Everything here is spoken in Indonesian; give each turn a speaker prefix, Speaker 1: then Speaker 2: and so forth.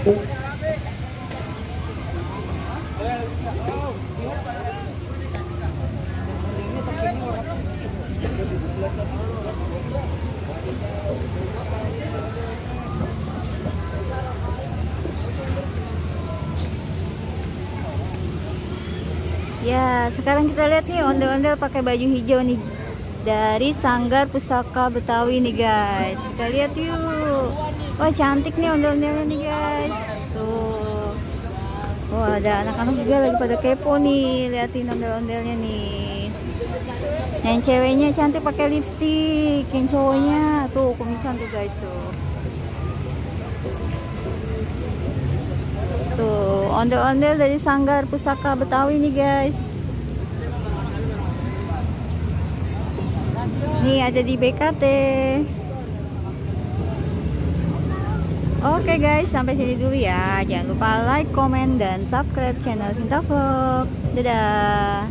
Speaker 1: Ya, sekarang kita lihat nih ondel-ondel pakai baju hijau nih dari Sanggar Pusaka Betawi nih guys. Kita lihat yuk. Wah, cantik nih ondel-ondelnya nih guys. Tuh. Wah, ada anak-anak juga lagi pada kepo nih, liatin ondel-ondelnya nih. Yang ceweknya cantik pakai lipstik, yang cowoknya tuh kumisan tuh guys tuh. Tuh, ondel-ondel dari Sanggar Pusaka Betawi nih guys. Nih ada di BKT. Oke guys, sampai sini dulu ya. Jangan lupa like, comment, dan subscribe channel Sinta Vlog. Dadah.